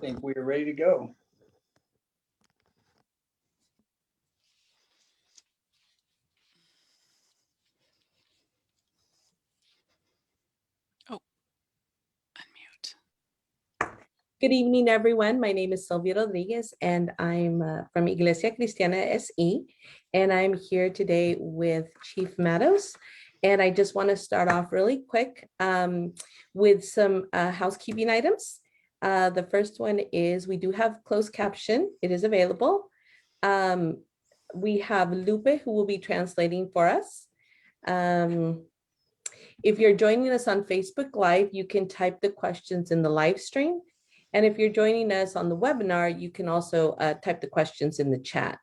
think we are ready to go. Oh, unmute. Good evening, everyone. My name is Sylvia Rodriguez, and I'm from Iglesia Cristiana SE, and I'm here today with Chief Meadows. And I just want to start off really quick with some housekeeping items. The first one is we do have closed caption. It is available. We have Lupe who will be translating for us. If you're joining us on Facebook Live, you can type the questions in the live stream. And if you're joining us on the webinar, you can also type the questions in the chat.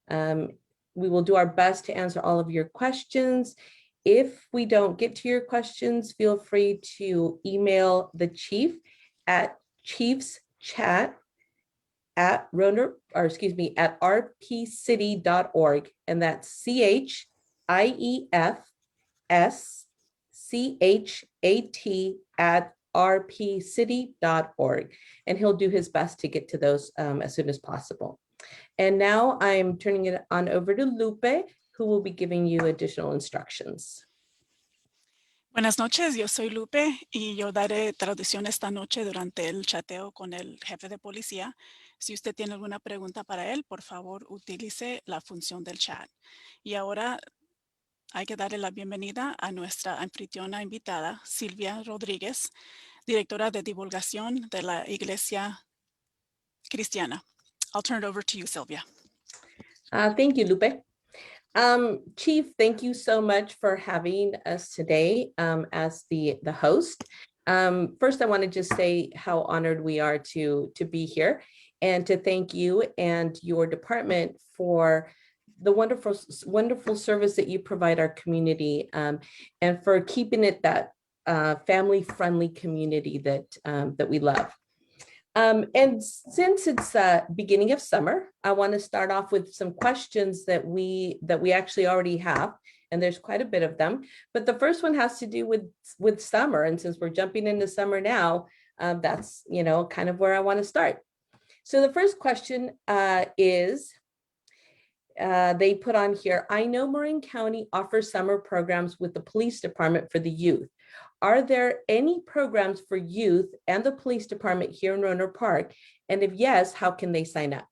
We will do our best to answer all of your questions. If we don't get to your questions, feel free to email the chief at chiefschat@rpcity.org, and that's CHIEFSCHAT@rpcity.org, and he'll do his best to get to those as soon as possible. And now I'm turning it on over to Lupe, who will be giving you additional instructions. Buenas noches, yo soy Lupe y yo daré traducción esta noche durante el chateo con el jefe de policía. Si usted tiene alguna pregunta para él, por favor, utilice la función del chat. Y ahora hay que darle la bienvenida a nuestra anfitriona invitada, Silvia Rodríguez, directora de divulgación de la Iglesia Cristiana. I'll turn it over to you, Silvia. Thank you, Lupe. Chief, thank you so much for having us today as the host. First, I want to just say how honored we are to be here and to thank you and your department for the wonderful service that you provide our community and for keeping it that family-friendly community that we love. And since it's beginning of summer, I want to start off with some questions that we actually already have, and there's quite a bit of them. But the first one has to do with summer, and since we're jumping into summer now, that's kind of where I want to start. So the first question is, they put on here, I know Marin County offers summer programs with the police department for the youth. Are there any programs for youth and the police department here in Rohnert Park? And if yes, how can they sign up?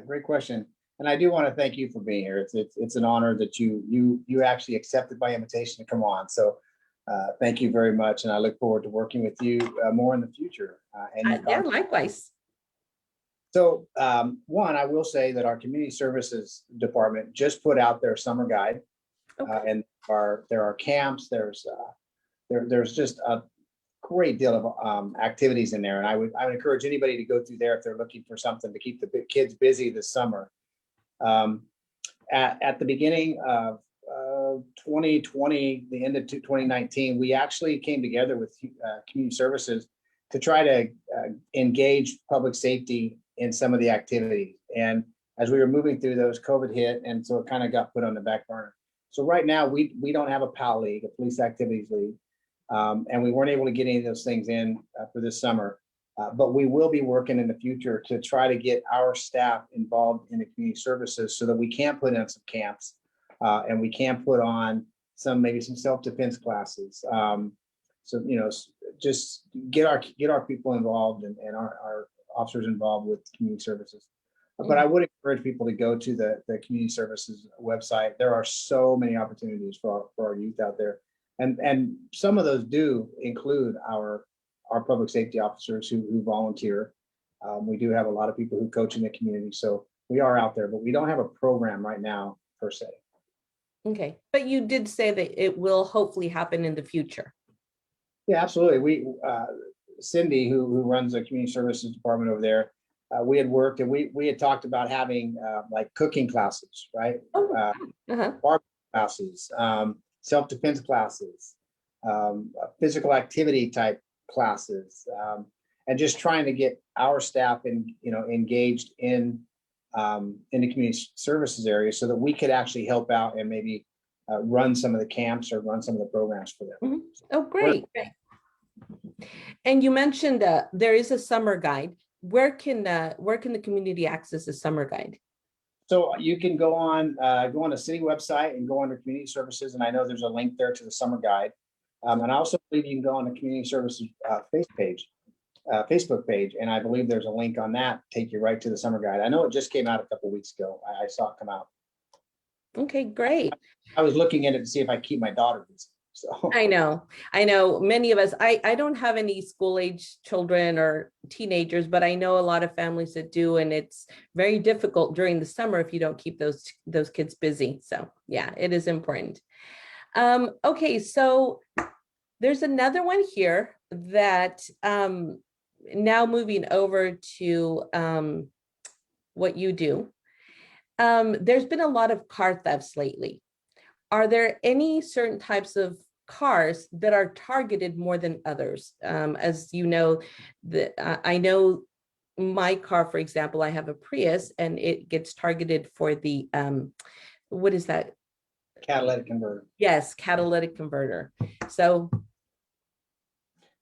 Great question. And I do want to thank you for being here. It's an honor that you actually accepted my invitation to come on. So thank you very much. And I look forward to working with you more in the future. Yeah, likewise. So one, I will say that our community services department just put out their summer guide. Okay. And there are camps, there's just a great deal of activities in there. And I would encourage anybody to go through there if they're looking for something to keep the kids busy this summer. At the beginning of 2020, the end of 2019, we actually came together with community services to try to engage public safety in some of the activities. And as we were moving through those, COVID hit, and so it kind of got put on the back burner. So right now we don't have a PAL league, a police activities league, and we weren't able to get any of those things in for this summer. But we will be working in the future to try to get our staff involved in the community services so that we can put in some camps and we can put on maybe some self-defense classes. So just get our people involved and our officers involved with community services. But I would encourage people to go to the community services website. There are so many opportunities for our youth out there. And some of those do include our public safety officers who volunteer. We do have a lot of people who coach in the community. So we are out there, but we don't have a program right now per se. Okay, but you did say that it will hopefully happen in the future. Yeah, absolutely. Cindy, who runs the community services department over there, we had worked and we had talked about having like cooking classes, right? Barbecue classes, self-defense classes, physical activity type classes, and just trying to get our staff engaged in the community services area so that we could actually help out and maybe run some of the camps or run some of the programs for them. Oh, great. And you mentioned there is a summer guide. Where can the community access a summer guide? So you can go on the city website and go under community services, and I know there's a link there to the summer guide. And I also believe you can go on the community services Facebook page, and I believe there's a link on that take you right to the summer guide. I know it just came out a couple weeks ago. I saw it come out. Okay, great. I was looking at it to see if I keep my daughter busy. So I know many of us, I don't have any school age children or teenagers, but I know a lot of families that do, and it's very difficult during the summer if you don't keep those kids busy. So yeah, it is important. Okay, so there's another one here that now moving over to what you do. There's been a lot of car thefts lately. Are there any certain types of cars that are targeted more than others? As you know, I know my car, for example, I have a Prius, and it gets targeted for the what is that? catalytic converter. Yes, catalytic converter. So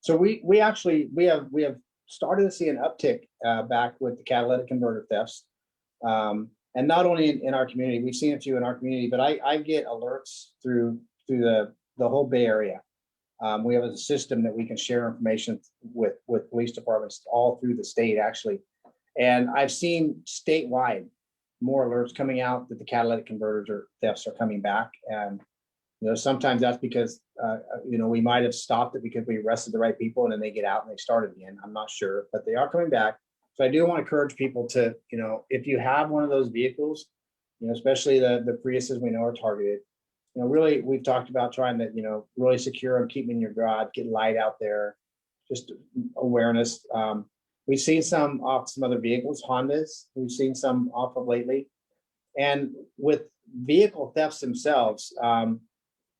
we actually have started to see an uptick back with the catalytic converter thefts. And not only in our community, we've seen a few in our community, but I get alerts through the whole Bay Area. We have a system that we can share information with police departments all through the state, actually. And I've seen statewide more alerts coming out that the catalytic converters or thefts are coming back. And sometimes that's because we might have stopped it because we arrested the right people, and then they get out and they start again. I'm not sure, but they are coming back. So I do want to encourage people to, if you have one of those vehicles, especially the Priuses we know are targeted, really, we've talked about trying to, really secure them, keep them in your garage, get light out there, just awareness. We've seen some off some other vehicles, Hondas, we've seen some off of lately. And with vehicle thefts themselves,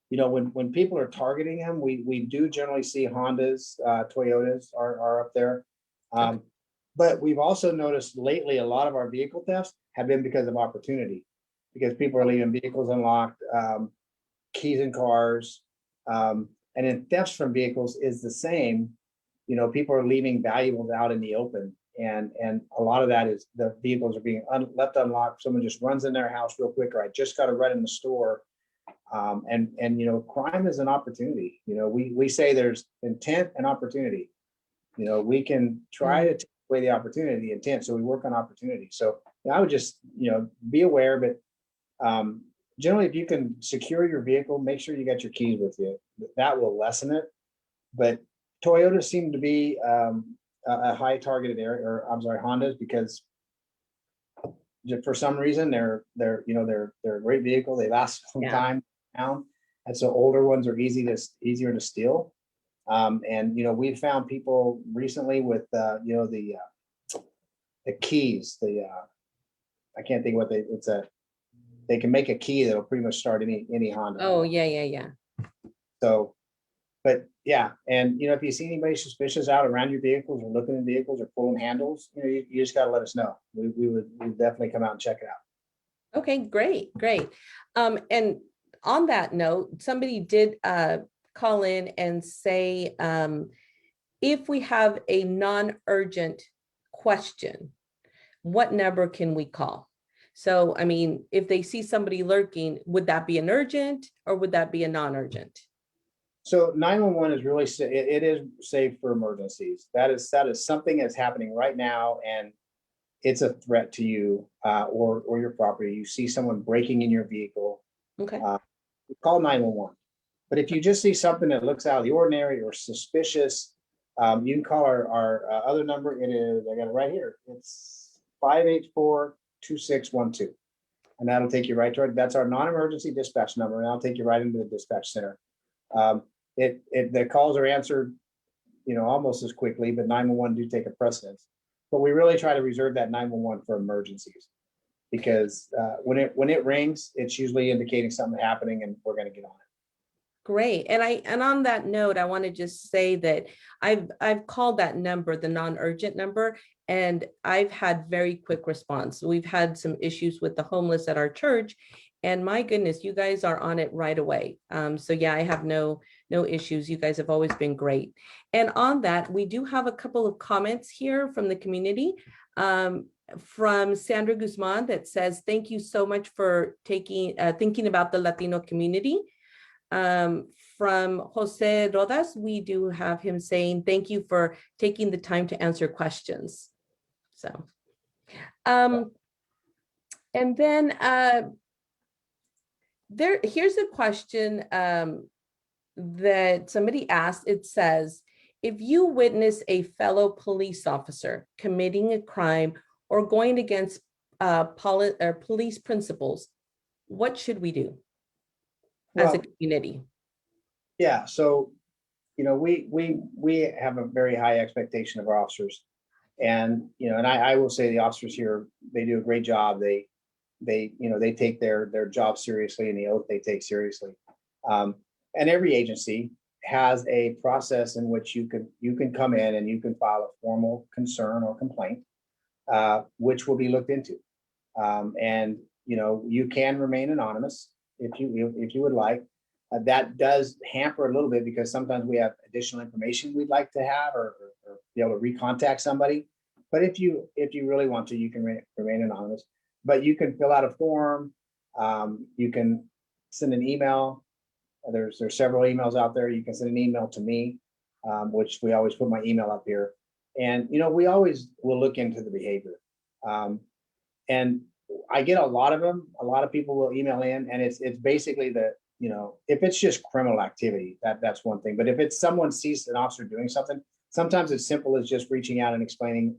when people are targeting them, we do generally see Hondas, Toyotas are up there. But we've also noticed lately a lot of our vehicle thefts have been because of opportunity, because people are leaving vehicles unlocked, keys in cars, and then thefts from vehicles is the same. People are leaving valuables out in the open, and a lot of that is the vehicles are being left unlocked. Someone just runs in their house real quick, or I just got to run in the store. And crime is an opportunity. We say there's intent and opportunity. We can try to take away the opportunity, the intent. So we work on opportunity. So I would just, be aware, but generally, if you can secure your vehicle, make sure you got your keys with you. That will lessen it. But Toyotas seem to be a high targeted area, or I'm sorry, Hondas, because for some reason they're a great vehicle. They last a long time now, and so older ones are easier to steal. And we've found people recently with the keys. I can't think what they can make a key that'll pretty much start any Honda. Oh yeah. So, but yeah, and if you see anybody suspicious out around your vehicles or looking at vehicles or pulling handles, you just got to let us know. We'd definitely come out and check it out. Okay, great. And on that note, somebody did call in and say, if we have a non-urgent question, what number can we call? So, I mean, if they see somebody lurking, would that be an urgent or would that be a non-urgent? So 911 is really, it is safe for emergencies. That is something that's happening right now, and it's a threat to you or your property. You see someone breaking in your vehicle. Okay. Call 911. But if you just see something that looks out of the ordinary or suspicious, you can call our other number. It is, I got it right here. It's 584-2612. And that'll take you right to it. That's our non-emergency dispatch number, and that'll take you right into the dispatch center. The calls are answered, almost as quickly, but 911 do take a precedence. But we really try to reserve that 911 for emergencies, because when it rings, it's usually indicating something happening, and we're going to get on it. Great. And on that note, I want to just say that I've called that number, the non-urgent number, and I've had very quick response. We've had some issues with the homeless at our church, And my goodness, you guys are on it right away. So yeah, I have no issues. You guys have always been great. And on that, we do have a couple of comments here from the community. From Sandra Guzman that says, thank you so much for thinking about the Latino community. From Jose Rodas, we do have him saying, thank you for taking the time to answer questions. So, and then here's a question that somebody asked. It says, if you witness a fellow police officer committing a crime or going against police principles, what should we do as a community? Yeah, so, we have a very high expectation of our officers. And, and I will say the officers here, they do a great job. They take their job seriously and the oath they take seriously. And every agency has a process in which you can come in and you can file a formal concern or complaint, which will be looked into. And you can remain anonymous if you would like. That does hamper a little bit because sometimes we have additional information we'd like to have or be able to recontact somebody. But if you really want to, you can remain anonymous. But you can fill out a form. You can send an email. There's several emails out there. You can send an email to me, which we always put my email up here. And we always will look into the behavior. And I get a lot of them. A lot of people will email in, and it's basically if it's just criminal activity, that's one thing. But if it's someone sees an officer doing something, sometimes it's simple as just reaching out and explaining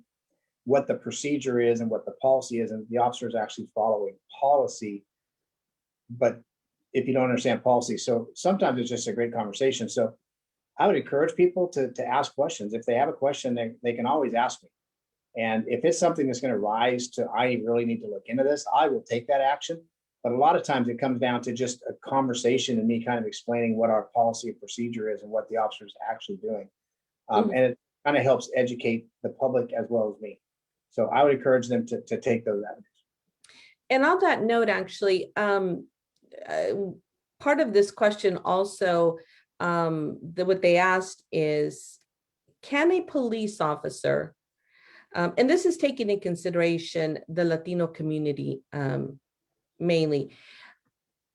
what the procedure is and what the policy is, and the officer is actually following policy. But if you don't understand policy, so sometimes it's just a great conversation. So I would encourage people to ask questions. If they have a question, they can always ask me. And if it's something that's going to rise to, I really need to look into this, I will take that action. But a lot of times it comes down to just a conversation and me kind of explaining what our policy and procedure is and what the officer is actually doing. And it kind of helps educate the public as well as me. So I would encourage them to take those avenues. And on that note, actually, part of this question also, what they asked is, can a police officer, and this is taking in consideration the Latino community mainly,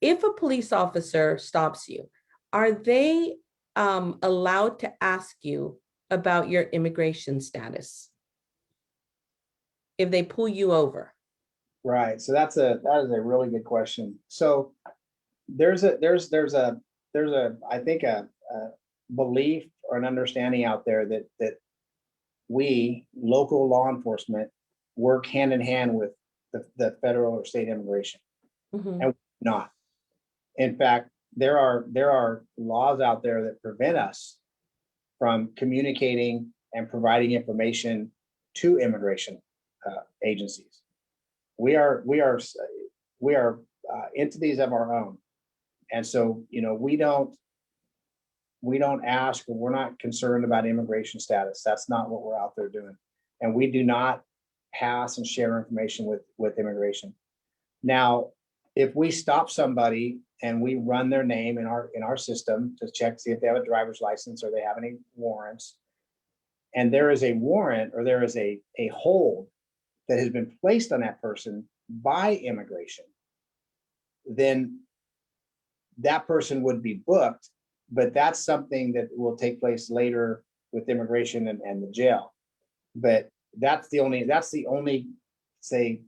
if a police officer stops you, are they allowed to ask you about your immigration status if they pull you over? Right. So that is a really good question. So there's a I think a belief or an understanding out there that we local law enforcement work hand in hand with the federal or state immigration. And we're not. In fact, there are laws out there that prevent us from communicating and providing information to immigration agencies. We are entities of our own, and so we don't ask, or we're not concerned about immigration status. That's not what we're out there doing, and we do not pass and share information with immigration. Now, if we stop somebody and we run their name in our system to check, see if they have a driver's license or they have any warrants, and there is a warrant or there is a hold that has been placed on that person by immigration, then that person would be booked, but that's something that will take place later with immigration and the jail. But that's the only say,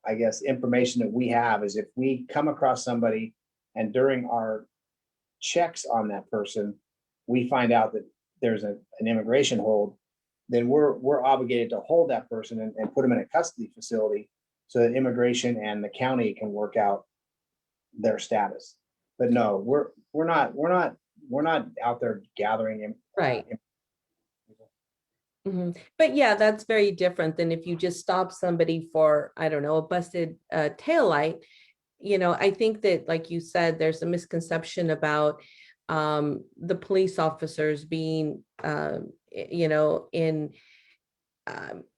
I guess, information that we have is if we come across somebody and during our checks on that person, we find out that there's an immigration hold, then we're obligated to hold that person and put them in a custody facility so that immigration and the county can work out their status. But no, we're not out there gathering. Right. But yeah, that's very different than if you just stop somebody for, I don't know, a busted taillight. I think that, like you said, there's a misconception about the police officers being,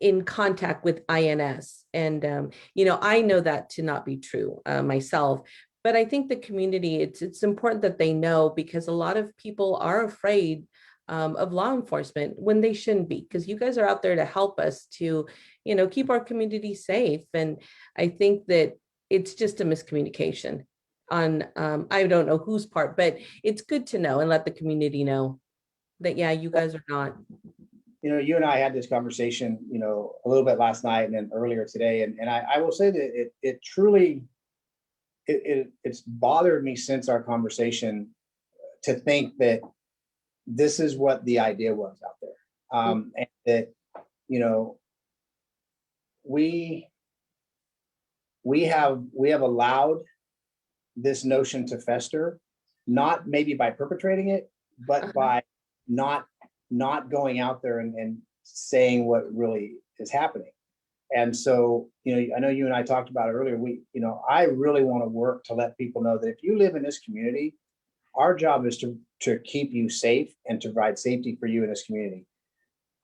in contact with INS. And, I know that to not be true myself. But I think the community, it's important that they know, because a lot of people are afraid of law enforcement when they shouldn't be, because you guys are out there to help us to, keep our community safe. And I think that it's just a miscommunication on, I don't know whose part, but it's good to know and let the community know that, yeah, you guys are not. You and I had this conversation, a little bit last night and then earlier today. And I will say that it truly, it's bothered me since our conversation to think that this is what the idea was out there. And that, we have allowed this notion to fester, not maybe by perpetrating it, but by not going out there and saying what really is happening. And so, I know you and I talked about it earlier. I really want to work to let people know that if you live in this community, our job is to keep you safe and to provide safety for you in this community.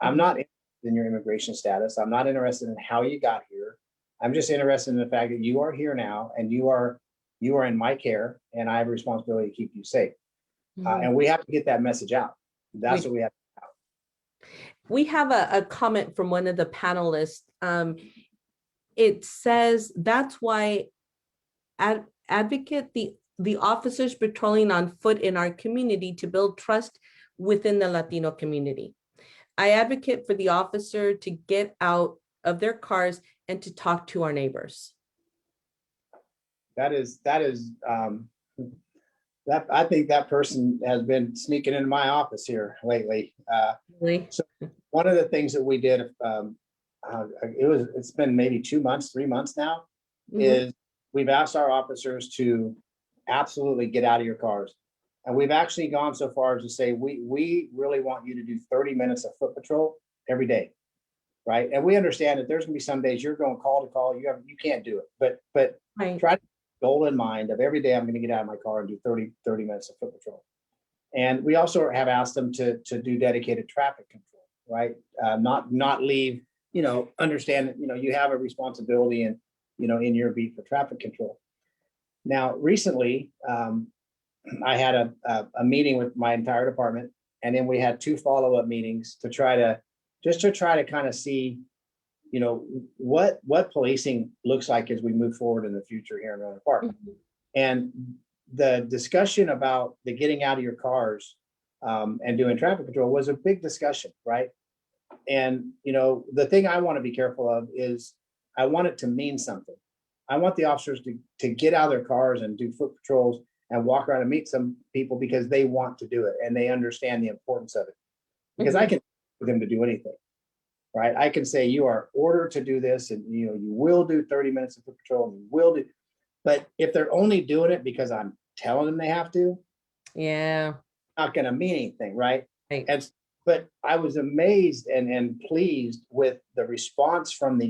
I'm not interested in your immigration status. I'm not interested in how you got here. I'm just interested in the fact that you are here now and you are in my care, and I have a responsibility to keep you safe. And we have to get that message out. That's what we have. We have a comment from one of the panelists. It says that's why advocate the officers patrolling on foot in our community to build trust within the Latino community. I advocate for the officer to get out of their cars and to talk to our neighbors. That I think that person has been sneaking into my office here lately. Really? So one of the things that we did, it's been maybe 2 months, 3 months now, is we've asked our officers to absolutely get out of your cars. And we've actually gone so far as to say, we really want you to do 30 minutes of foot patrol every day. Right. And we understand that there's gonna be some days you're going call to call, you can't do it. But Right. try to goal in mind of every day I'm going to get out of my car and do 30 minutes of foot patrol. And we also have asked them to do dedicated traffic control, right? Not leave, understand that, you have a responsibility and, in your beat for traffic control. Now, recently, I had a meeting with my entire department, and then we had 2 follow-up meetings to try to kind of see, what policing looks like as we move forward in the future here in Rohnert Park. And the discussion about the getting out of your cars and doing traffic control was a big discussion, right? And, the thing I want to be careful of is I want it to mean something. I want the officers to get out of their cars and do foot patrols and walk around and meet some people because they want to do it and they understand the importance of it. Because I can for them to do anything. Right. I can say you are ordered to do this and you will do 30 minutes of foot patrol and you will do, but if they're only doing it because I'm telling them they have to, yeah, not going to mean anything. Right. Right. But I was amazed and pleased with the response from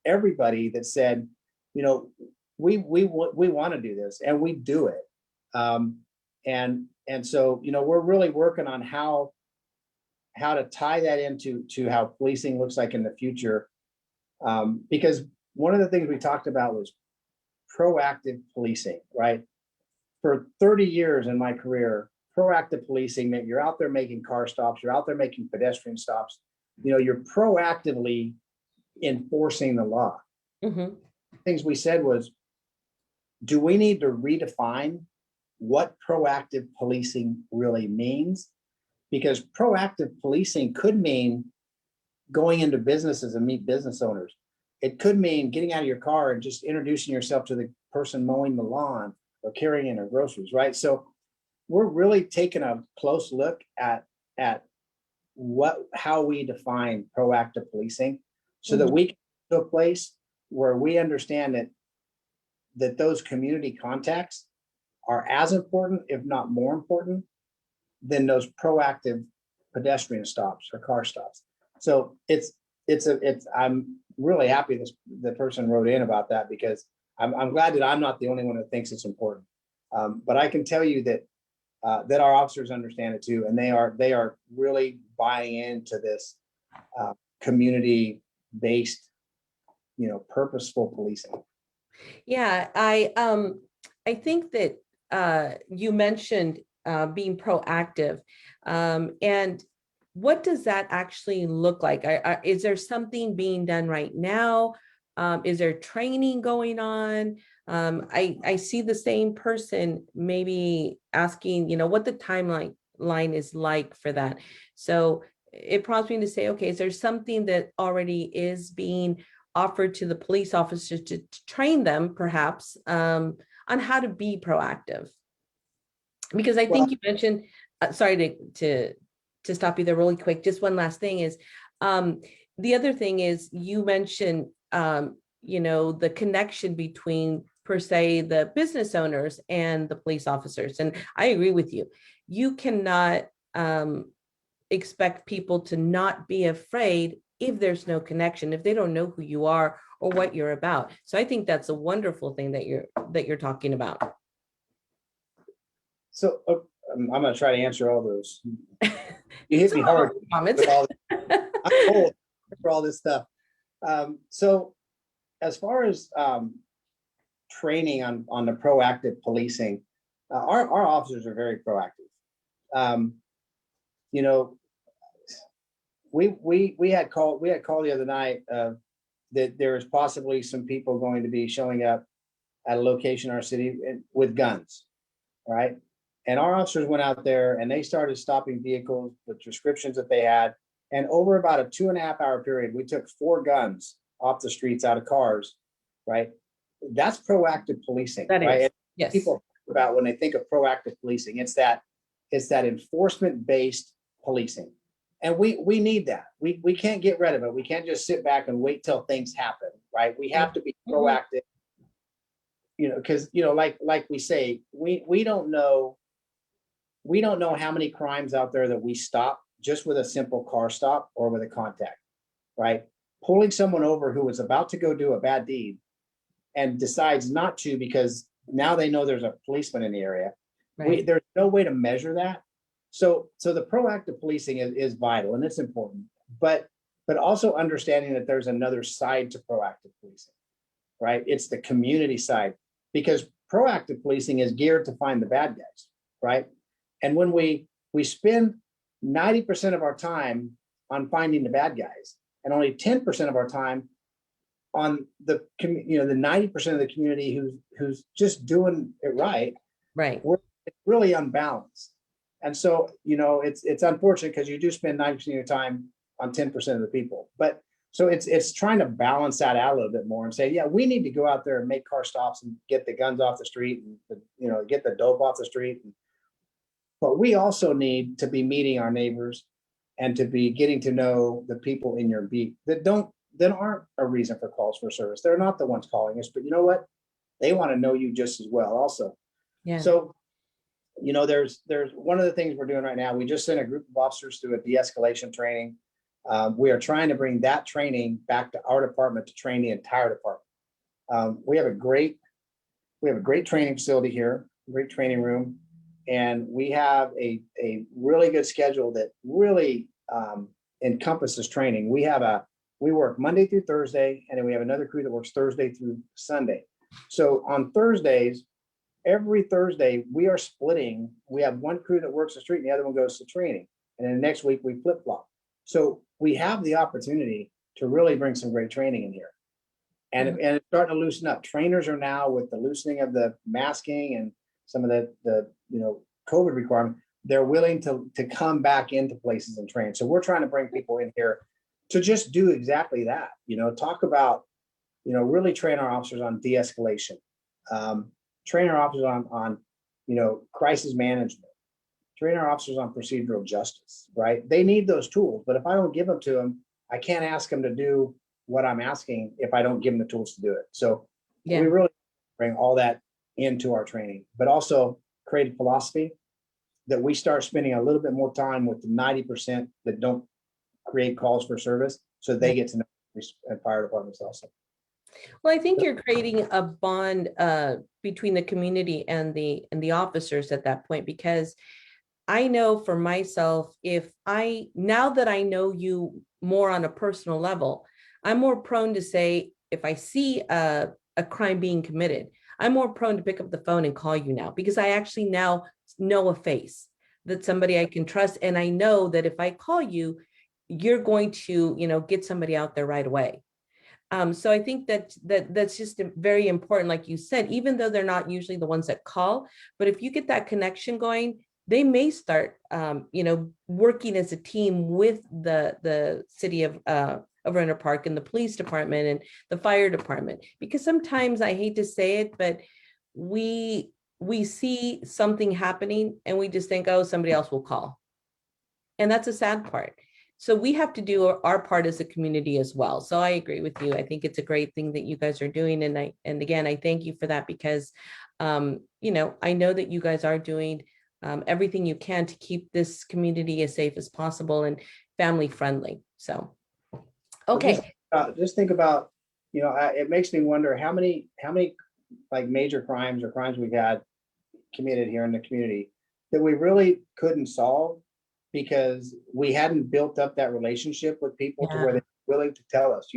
everybody that said, we want to do this and we do it. And so, we're really working on how to tie that into how policing looks like in the future. Because one of the things we talked about was proactive policing, right? For 30 years in my career, proactive policing meant you're out there making car stops, you're out there making pedestrian stops, you're proactively enforcing the law. Things we said was, do we need to redefine what proactive policing really means? Because proactive policing could mean going into businesses and meet business owners. It could mean getting out of your car and just introducing yourself to the person mowing the lawn or carrying in their groceries, right? So we're really taking a close look at how we define proactive policing so that we can get to a place where we understand that those community contacts are as important, if not more important, than those proactive pedestrian stops or car stops. So I'm really happy the person wrote in about that because I'm glad that I'm not the only one that thinks it's important. But I can tell you that our officers understand it too, and they are really buying into this community-based, purposeful policing. Yeah, I think that you mentioned being proactive, and what does that actually look like? Is there something being done right now? Is there training going on? I see the same person maybe asking, what the timeline is like for that. So it prompts me to say, okay, is there something that already is being offered to the police officers to train them perhaps on how to be proactive? Because I think you mentioned, sorry to stop you there really quick. Just one last thing is, the other thing is you mentioned, the connection between per se the business owners and the police officers. And I agree with you. You cannot expect people to not be afraid if there's no connection, if they don't know who you are or what you're about. So I think that's a wonderful thing that you're talking about. So I'm going to try to answer all those. You hit me hard. Comments. I'm old for all this stuff. So as far as training on the proactive policing, our officers are very proactive. We had call the other night that there is possibly some people going to be showing up at a location in our city with guns, right? And our officers went out there and they started stopping vehicles with prescriptions that they had. And over about a 2.5 hour period, we took 4 guns off the streets out of cars, right? That's proactive policing, That right? is, yes. People talk about when they think of proactive policing, it's that enforcement-based policing. And we need that. We can't get rid of it. We can't just sit back and wait till things happen, right? We have to be proactive, because like we say, we don't know how many crimes out there that we stop just with a simple car stop or with a contact, right? Pulling someone over who was about to go do a bad deed and decides not to because now they know there's a policeman in the area. Right. There's no way to measure that. So the proactive policing is vital and it's important, but also understanding that there's another side to proactive policing, right? It's the community side, because proactive policing is geared to find the bad guys, right? And when we spend 90% of our time on finding the bad guys and only 10% of our time on the 90% of the community who's just doing it right, we're really unbalanced. And so, it's unfortunate because you do spend 90% of your time on 10% of the people. But so it's trying to balance that out a little bit more and say, yeah, we need to go out there and make car stops and get the guns off the street and get the dope off the street. But we also need to be meeting our neighbors and to be getting to know the people in your beat that aren't a reason for calls for service. They're not the ones calling us, but you know what? They want to know you just as well also. Yeah. So, there's one of the things we're doing right now. We just sent a group of officers through a de-escalation training. We are trying to bring that training back to our department to train the entire department. We have a great training facility here, great training room. And we have a really good schedule that really encompasses training. We work Monday through Thursday, and then we have another crew that works Thursday through Sunday. So on Thursdays, every Thursday, we are splitting. We have one crew that works the street and the other one goes to training. And then next week we flip-flop. So we have the opportunity to really bring some great training in here. And it's starting to loosen up. Trainers are now, with the loosening of the masking and some of the COVID requirement, they're willing to come back into places and train. So we're trying to bring people in here to just do exactly that. Talk about, really train our officers on de-escalation, train our officers on crisis management, train our officers on procedural justice, right? They need those tools, but if I don't give them to them, I can't ask them to do what I'm asking if I don't give them the tools to do it. So we really bring all that into our training, but also create a philosophy that we start spending a little bit more time with the 90% that don't create calls for service, so they get to know fire departments also. Well, I think you're creating a bond between the community and the officers at that point, because I know for myself, now that I know you more on a personal level, I'm more prone to say, if I see a crime being committed, I'm more prone to pick up the phone and call you now because I actually now know a face, that somebody I can trust. And I know that if I call you, you're going to, get somebody out there right away. So I think that's just very important. Like you said, even though they're not usually the ones that call, but if you get that connection going, they may start, working as a team with the city of Rohnert Park and the police department and the fire department. Because sometimes, I hate to say it, but we see something happening and we just think, oh, somebody else will call. And that's a sad part. So we have to do our part as a community as well. So I agree with you. I think it's a great thing that you guys are doing. And again, I thank you for that because, I know that you guys are doing everything you can to keep this community as safe as possible and family friendly. So, okay. Just think about, it makes me wonder how many like major crimes or crimes we've had committed here in the community that we really couldn't solve because we hadn't built up that relationship with people to where they're willing to tell us.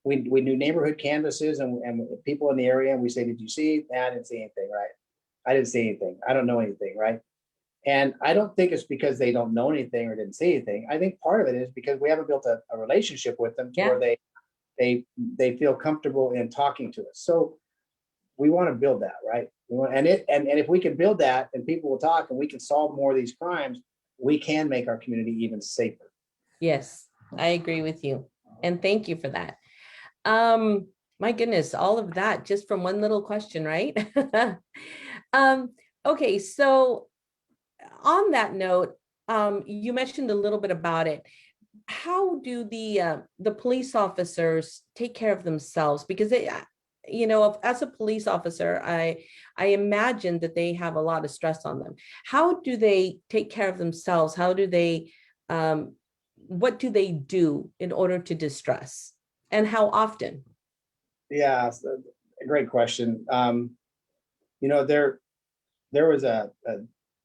We do neighborhood canvases and people in the area, and we say, did you see? I didn't see anything, right? I didn't see anything. I don't know anything, right? And I don't think it's because they don't know anything or didn't see anything. I think part of it is because we haven't built a relationship with them to where they feel comfortable in talking to us. So we want to build that, right? And if we can build that and people will talk and we can solve more of these crimes, we can make our community even safer. Yes, I agree with you. And thank you for that. My goodness, all of that just from one little question, right? Okay, so on that note, you mentioned a little bit about it. How do the police officers take care of themselves? Because they, as a police officer, I imagine that they have a lot of stress on them. How do they take care of themselves? How do they, what do they do in order to distress? And how often? Yeah, a great question. There was a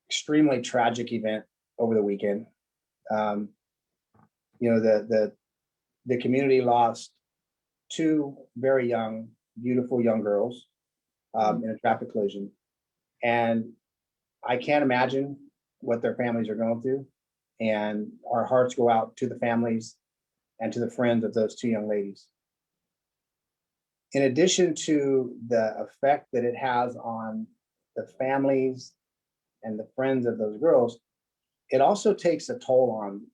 extremely tragic event over the weekend. The community lost two very young, beautiful young girls in a traffic collision. And I can't imagine what their families are going through. And our hearts go out to the families and to the friends of those two young ladies. In addition to the effect that it has on the families and the friends of those girls, it also takes a toll on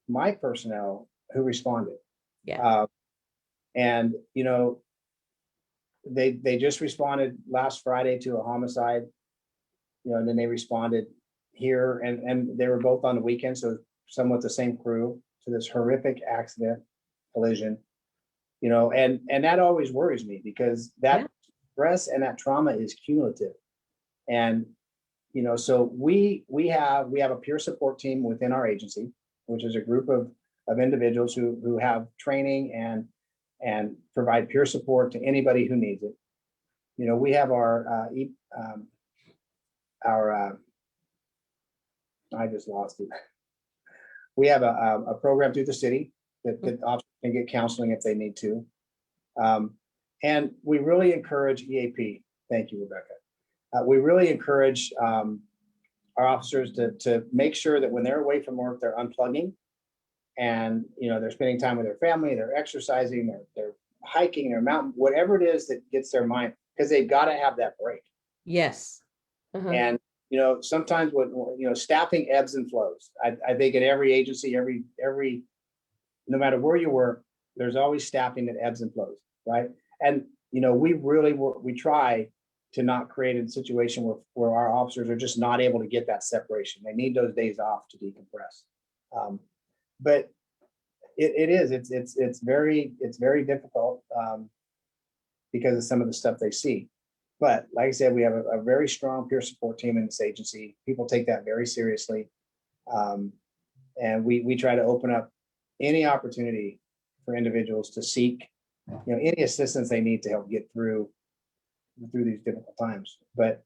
my personnel who responded. Yeah. And they just responded last Friday to a homicide, and then they responded here, and they were both on the weekend, so somewhat the same crew, to this horrific accident, collision, and that always worries me because that stress and that trauma is cumulative. And so we have a peer support team within our agency, which is a group of individuals who have training and provide peer support to anybody who needs it. We have our I just lost it. We have a program through the city that officers can get counseling if they need to. And we really encourage EAP. Thank you, Rebecca. We really encourage our officers to make sure that when they're away from work, they're unplugging and they're spending time with their family, they're exercising, they're hiking, they're mountain, whatever it is that gets their mind, because they've got to have that break. Yes. And sometimes staffing ebbs and flows. I think at every agency, every no matter where you work, there's always staffing that ebbs and flows, right? And we try to not create a situation where our officers are just not able to get that separation. They need those days off to decompress. But it's very difficult because of some of the stuff they see. But like I said, we have a very strong peer support team in this agency. People take that very seriously. And we try to open up any opportunity for individuals to seek any assistance they need to help get through these difficult times. But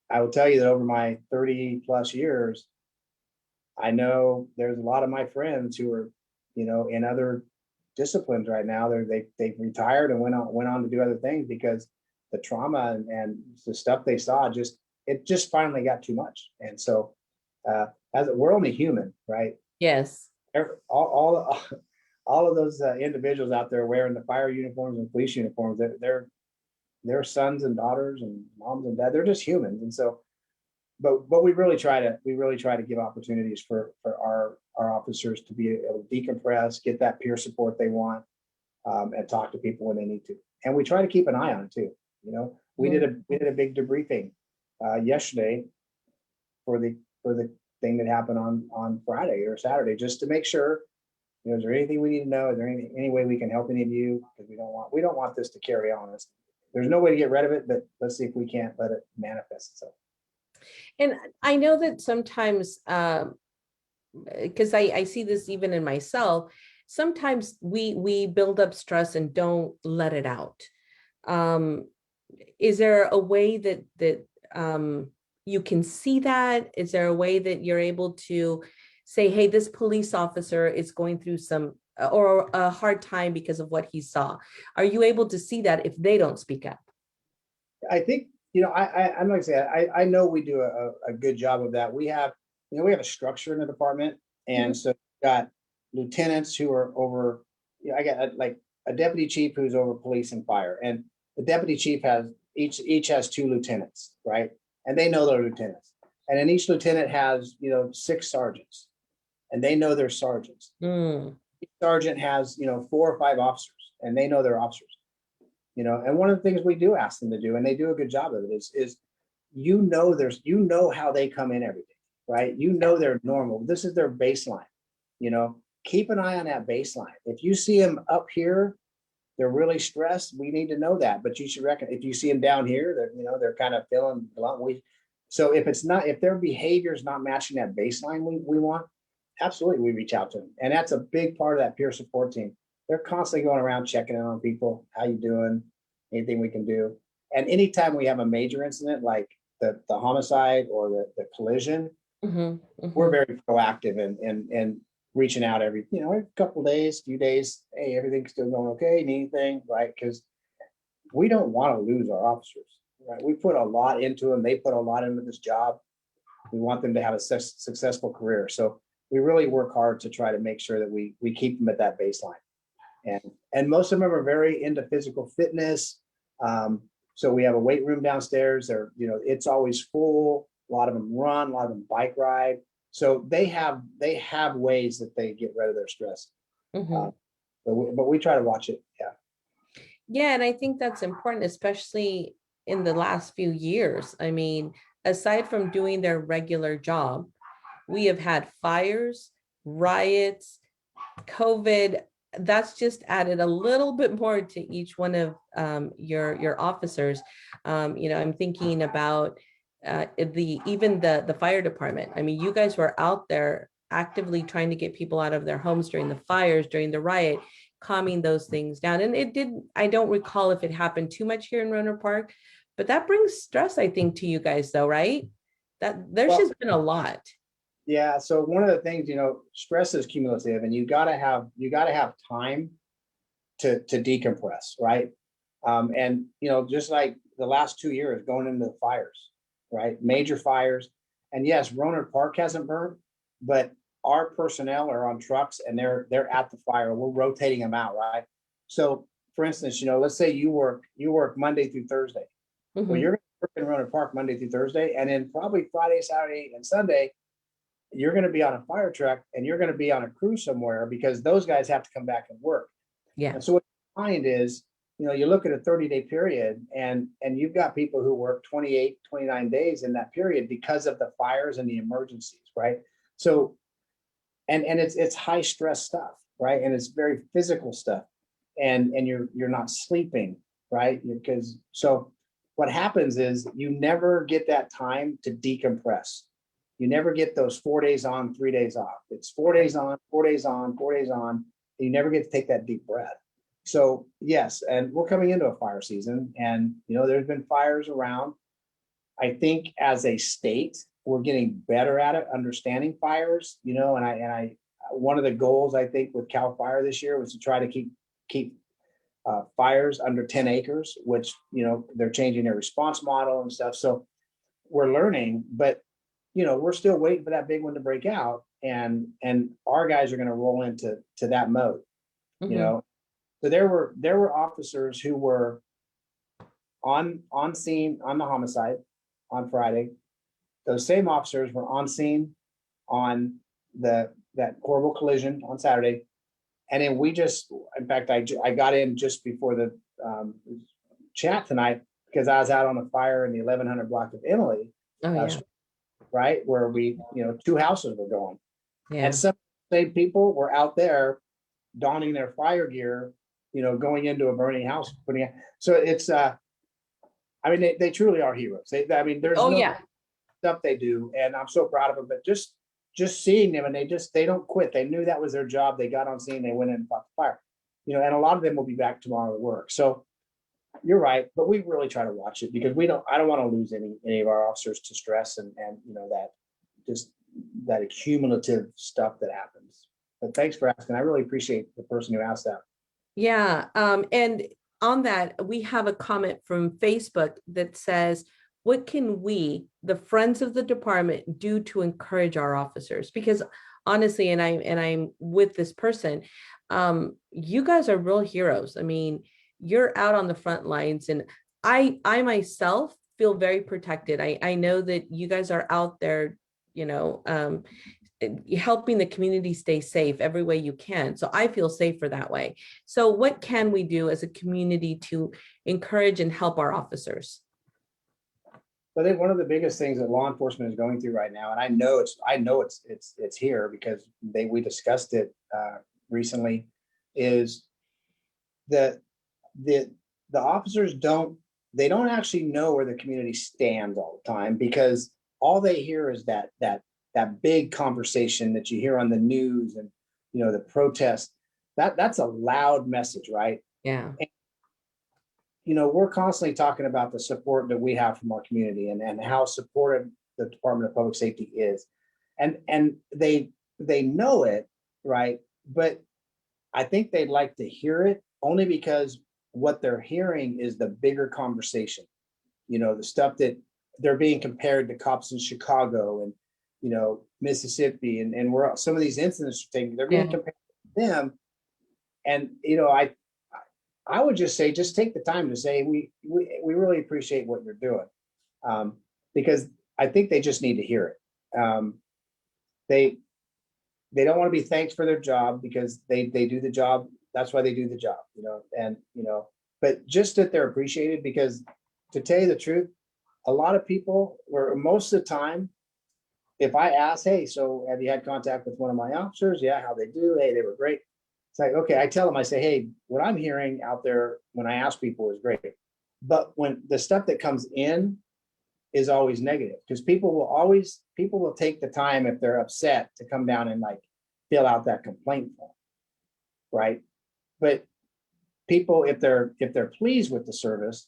I will tell you that over my 30 plus years, I know there's a lot of my friends who are, in other disciplines right now. They've retired and went on to do other things because the trauma and the stuff they saw, it just finally got too much. And so we're only human, right? Yes. All of those individuals out there wearing the fire uniforms and police uniforms, they're sons and daughters and moms and dads. They're just humans. And so, but we really try to give opportunities for our officers to be able to decompress, get that peer support they want, and talk to people when they need to. And we try to keep an eye on it too. You know, we did a big debriefing yesterday for the thing that happened on Friday or Saturday, just to make sure, you know, is there anything we need to know? Is there any way we can help any of you? Because we don't want this to carry on. There's no way to get rid of it, but let's see if we can't let it manifest itself. And I know that sometimes, because I see this even in myself, sometimes we build up stress and don't let it out. Is there a way that you can see that? Is there a way that you're able to say, hey, this police officer is going through some or a hard time because of what he saw? Are you able to see that if they don't speak up? I think, you know, I'm like I say, I know we do a good job of that. We have a structure in the department, and so we've got lieutenants who are over. You know, I got like a deputy chief who's over police and fire, and the deputy chief has each has 2 lieutenants, right? And they know their lieutenants, and then each lieutenant has 6 sergeants, and they know their sergeants. Each sergeant has 4 or 5 officers, and they know their officers. And one of the things we do ask them to do, and they do a good job of it, is how they come in every day, right? They're normal. This is their baseline. Keep an eye on that baseline. If you see them up here, they're really stressed. We need to know that. But you should reckon if you see them down here, they're kind of feeling blunt. So if their behavior is not matching that baseline we want, absolutely we reach out to them, and that's a big part of that peer support team. They're constantly going around checking in on people. How you doing? Anything we can do? And anytime we have a major incident like the homicide or the collision, we're very proactive in reaching out every couple of days, few days. Hey, everything's still going okay? Need anything? Right? Because we don't want to lose our officers. Right? We put a lot into them. They put a lot into this job. We want them to have a successful career. So we really work hard to try to make sure that we keep them at that baseline. And most of them are very into physical fitness. So we have a weight room downstairs. It's always full. A lot of them run, a lot of them bike ride. So they have ways that they get rid of their stress. But we try to watch it. Yeah. Yeah, and I think that's important, especially in the last few years. I mean, aside from doing their regular job, we have had fires, riots, COVID. That's just added a little bit more to each one of your officers. I'm thinking about the fire department. I mean, you guys were out there actively trying to get people out of their homes during the fires, during the riot, calming those things down. And I don't recall if it happened too much here in Rohnert Park, but that brings stress, I think, to you guys though, right? There's just been a lot. Yeah. So one of the things, stress is cumulative, and you gotta have time to decompress, right? And just like the last 2 years going into the fires, right? Major fires. And yes, Rohnert Park hasn't burned, but our personnel are on trucks and they're at the fire. We're rotating them out, right? So for instance, let's say you work Monday through Thursday. Well, you're gonna work in Rohnert Park Monday through Thursday, and then probably Friday, Saturday, and Sunday, you're going to be on a fire truck and you're going to be on a crew somewhere, because those guys have to come back and work. Yeah. And so what you find is, you look at a 30-day period and you've got people who work 28, 29 days in that period because of the fires and the emergencies, right? So, and it's high stress stuff, right? And it's very physical stuff, and you're not sleeping, right? Because so what happens is you never get that time to decompress. You never get those 4 days on, 3 days off. It's 4 days on, 4 days on, 4 days on. And you never get to take that deep breath. So yes, and we're coming into a fire season, and there's been fires around. I think as a state, we're getting better at it, understanding fires. And I one of the goals I think with CAL FIRE this year was to try to keep fires under 10 acres, which, they're changing their response model and stuff. So we're learning, but, we're still waiting for that big one to break out. And our guys are going to roll into that mode, Mhm. So there were officers who were on scene on the homicide on Friday. Those same officers were on scene on that horrible collision on Saturday. And then in fact, I got in just before the chat tonight because I was out on a fire in the 1100 block of Emily, Oh, yeah. right, where two houses were going. Yeah. And some same people were out there donning their fire gear, going into a burning house, so it's I mean, they truly are heroes. There's Oh, no yeah. stuff they do, and I'm so proud of them. But just seeing them, and they don't quit. They knew that was their job. They got on scene, they went in and fought the fire, and a lot of them will be back tomorrow to work. So you're right, but we really try to watch it because I don't want to lose any of our officers to stress and that just that accumulative stuff that happens. But thanks for asking. I really appreciate the person who asked that. Yeah. And on that, we have a comment from Facebook that says, what can we, the friends of the department, do to encourage our officers? Because honestly, and I'm with this person, you guys are real heroes. I mean, you're out on the front lines, and I myself feel very protected. I know that you guys are out there, helping the community stay safe every way you can. So I feel safer that way. So what can we do as a community to encourage and help our officers? I think one of the biggest things that law enforcement is going through right now, and I know it's here because we discussed it recently, is that the officers don't actually know where the community stands all the time, because all they hear is that big conversation that you hear on the news and the protest. That's a loud message, right? Yeah. And, we're constantly talking about the support that we have from our community and how supportive the Department of Public Safety is. And they know it, right? But I think they'd like to hear it only because what they're hearing is the bigger conversation. The stuff that they're being compared to cops in Chicago and Mississippi, and where some of these incidents are taking, they're being compared to them. And I would just say, just take the time to say we really appreciate what you're doing, because I think they just need to hear it. They don't want to be thanked for their job because they do the job. That's why they do the job, but just that they're appreciated, because to tell you the truth, a lot of people, or most of the time, if I ask, hey, so have you had contact with one of my officers? Yeah, how they do? Hey, they were great. It's like, okay, I tell them, I say, hey, what I'm hearing out there when I ask people is great. But when the stuff that comes in is always negative, because people will take the time, if they're upset, to come down and fill out that complaint form. Right. But people, if they're pleased with the service,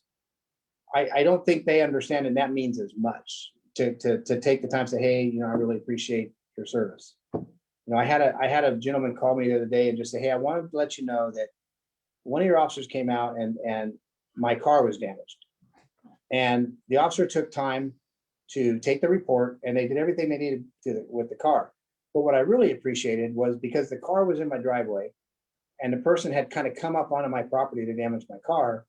I don't think they understand, and that means as much to take the time to say, hey, I really appreciate your service. I had a gentleman call me the other day and just say, hey, I wanted to let you know that one of your officers came out and my car was damaged. And the officer took time to take the report, and they did everything they needed to with the car. But what I really appreciated was, because the car was in my driveway and the person had kind of come up onto my property to damage my car,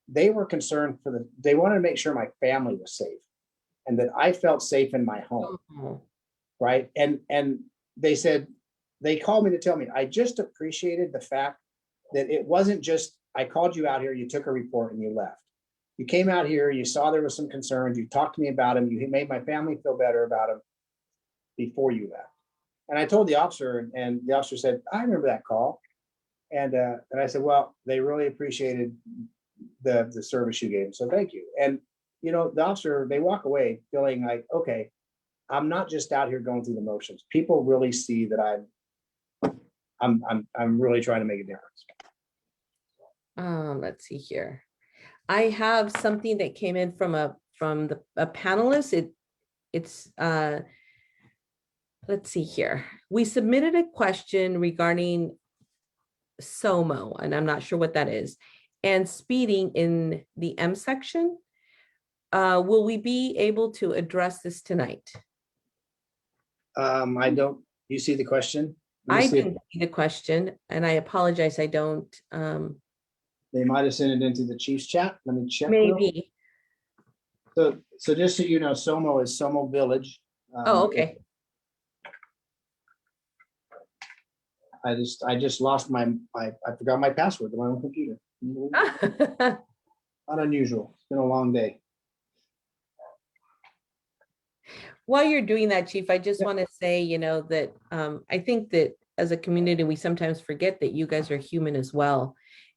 they were concerned they wanted to make sure my family was safe and that I felt safe in my home. Oh. Right. And they said, they called me to tell me, I just appreciated the fact that it wasn't just, I called you out here, you took a report and you left. You came out here, you saw there was some concerns, you talked to me about them, you made my family feel better about them before you left. And I told the officer, and the officer said, I remember that call. And I said, well, they really appreciated the service you gave them. So thank you. And, the officer, they walk away feeling like, okay, I'm not just out here going through the motions. People really see that I'm really trying to make a difference. Let's see here. I have something that came in from a panelist. It's let's see here. We submitted a question regarding SOMO, and I'm not sure what that is. and speeding in the M section. Will we be able to address this tonight? I don't, you see the question? Let me I see if didn't see the question, and I apologize, I don't, they might have sent it into the Chiefs chat. Let me check. real- maybe. So just so you know, Somo is Somo Village. Oh, okay. I just lost I forgot my password to my own computer. Not unusual. It's been a long day. While you're doing that, Chief, I just Yeah. want to say, that I think that as a community, we sometimes forget that you guys are human as well.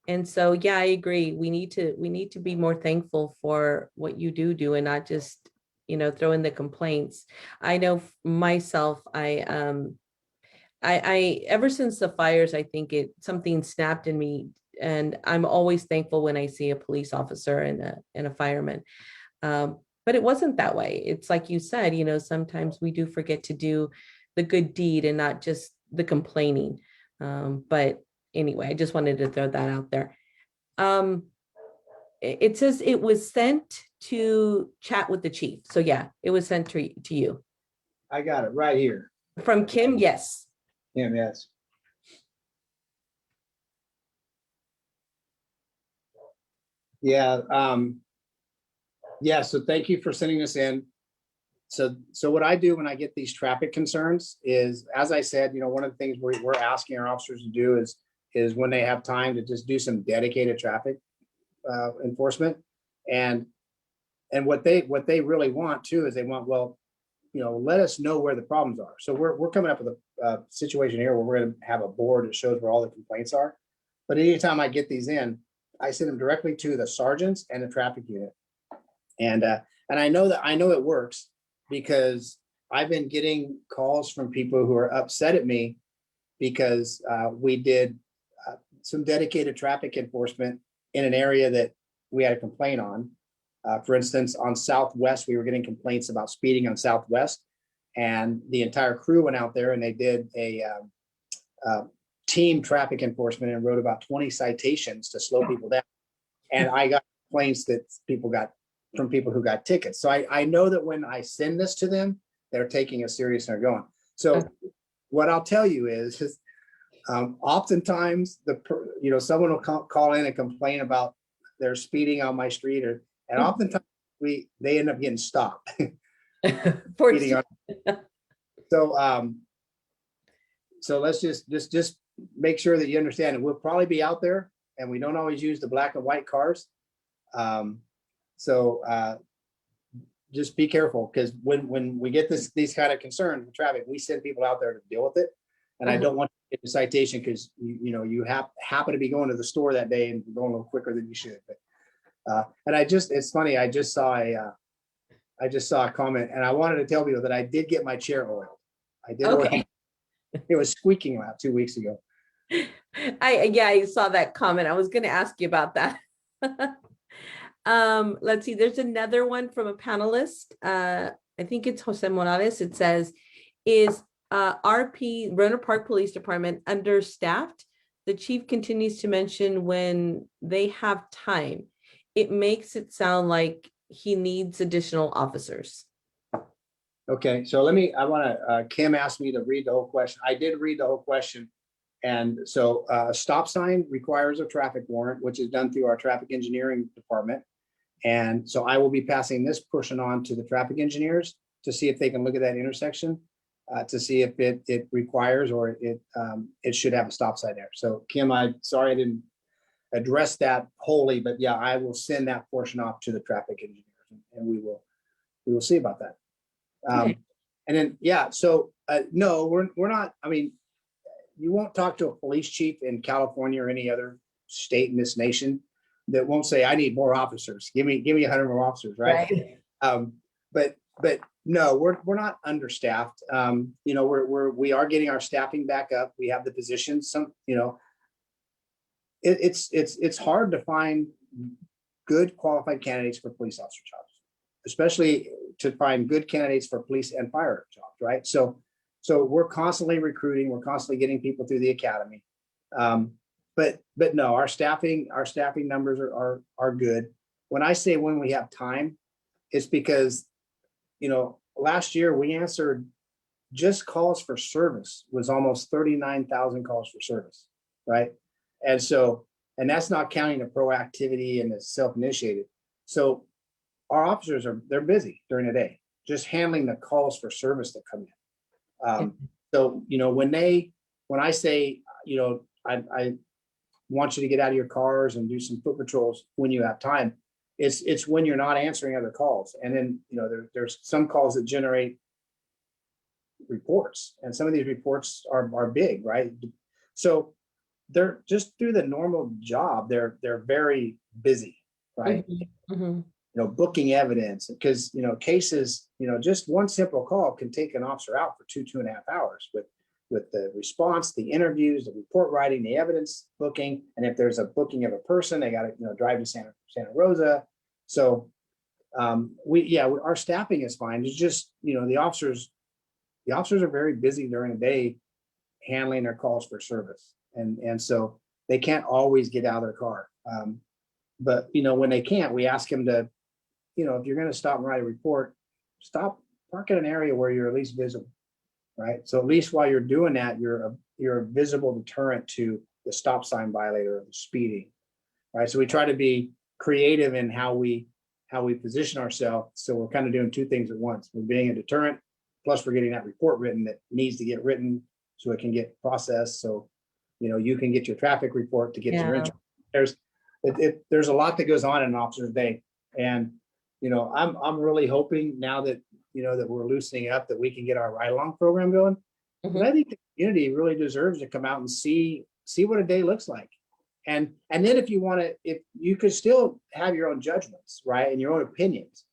And so, yeah, I agree. We need to be more thankful for what you do and not just, throw in the complaints. I know myself, I ever since the fires, I think something snapped in me, and I'm always thankful when I see a police officer and a fireman. But it wasn't that way. It's like you said, sometimes we do forget to do the good deed and not just the complaining. But anyway, I just wanted to throw that out there. It says it was sent to chat with the chief. So yeah, it was sent to you. I got it right here. From Kim, yes. Yeah, yes. Yeah. Yeah. So thank you for sending this in. So what I do when I get these traffic concerns is, as I said, one of the things we're asking our officers to do is when they have time to just do some dedicated traffic enforcement. And what they really want too is they want, well, let us know where the problems are. So we're coming up with a situation here where we're going to have a board that shows where all the complaints are. But anytime I get these in, I send them directly to the sergeants and the traffic unit. And I know it works because I've been getting calls from people who are upset at me because we did some dedicated traffic enforcement in an area that we had a complaint on. For instance, on Southwest, we were getting complaints about speeding on Southwest, and the entire crew went out there and they did a team traffic enforcement and wrote about 20 citations to slow people down. And I got complaints that people got from people who got tickets. So I know that when I send this to them, they're taking it serious and they're going. So what I'll tell you is oftentimes someone will call in and complain about they're speeding on my street, and oftentimes they end up getting stopped. So let's just make sure that you understand it. We'll probably be out there, and we don't always use the black and white cars. Just be careful, because when we get these kind of concerns with traffic, we send people out there to deal with it. And I don't want to get a citation because you happen to be going to the store that day and going a little quicker than you should. But and it's funny. I just saw a comment, and I wanted to tell people that I did get my chair oiled. I did. Okay. It was squeaking loud 2 weeks ago. I saw that comment. I was going to ask you about that. Let's see. There's another one from a panelist. I think it's Jose Morales. It says, is RP Rohnert Park Police Department understaffed? The chief continues to mention when they have time. It makes it sound like he needs additional officers. Okay, so Kim asked me to read the whole question. I did read the whole question. And so a stop sign requires a traffic warrant, which is done through our traffic engineering department. And so I will be passing this portion on to the traffic engineers to see if they can look at that intersection, to see if it requires or it should have a stop sign there. So Kim, I'm sorry I didn't address that wholly, but yeah, I will send that portion off to the traffic engineers, and we will see about that. Okay. And then, yeah, so no, we're not, I mean, you won't talk to a police chief in California or any other state in this nation that won't say, I need more officers. Give me 100 more officers, right? But no, we're not understaffed. We are getting our staffing back up. We have the positions. It's hard to find good qualified candidates for police officer jobs, especially to find good candidates for police and fire jobs, right? So we're constantly recruiting. We're constantly getting people through the academy. but no, our staffing numbers are good. When I say when we have time, it's because, last year we answered just calls for service was almost 39,000 calls for service, right? And so, and that's not counting the proactivity and the self-initiated. So our officers they're busy during the day, just handling the calls for service that come in. So, when I say, I want you to get out of your cars and do some foot patrols when you have time, it's when you're not answering other calls. And then, there's some calls that generate reports, and some of these reports are big, right? So they're just through the normal job, they're very busy, right? Booking evidence, because cases, just one simple call can take an officer out for 2.5 hours with the response, the interviews, the report writing, the evidence booking, and if there's a booking of a person, they got to drive to Santa Rosa. So our staffing is fine. It's just the officers are very busy during the day handling their calls for service, and so they can't always get out of their car. But when they can't, we ask them to, if you're going to stop and write a report, park in an area where you're at least visible, right? So at least while you're doing that, you're a visible deterrent to the stop sign violator or the speeding, right? So we try to be creative in how we position ourselves. So we're kind of doing two things at once. We're being a deterrent, plus we're getting that report written that needs to get written so it can get processed. So, you can get your traffic report to get your insurance. There's a lot that goes on in an officer's day. And, I'm really hoping now that, that we're loosening up, that we can get our ride along program going. But I think the community really deserves to come out and see what a day looks like. And then if you could still have your own judgments, right, and your own opinions,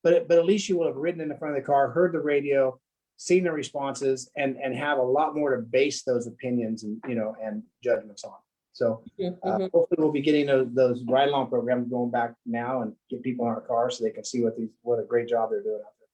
but at least you will have ridden in the front of the car, heard the radio, seen the responses, and have a lot more to base those opinions and and judgments on. So hopefully we'll be getting those ride along programs going back now and get people in our cars so they can see what a great job they're doing out there.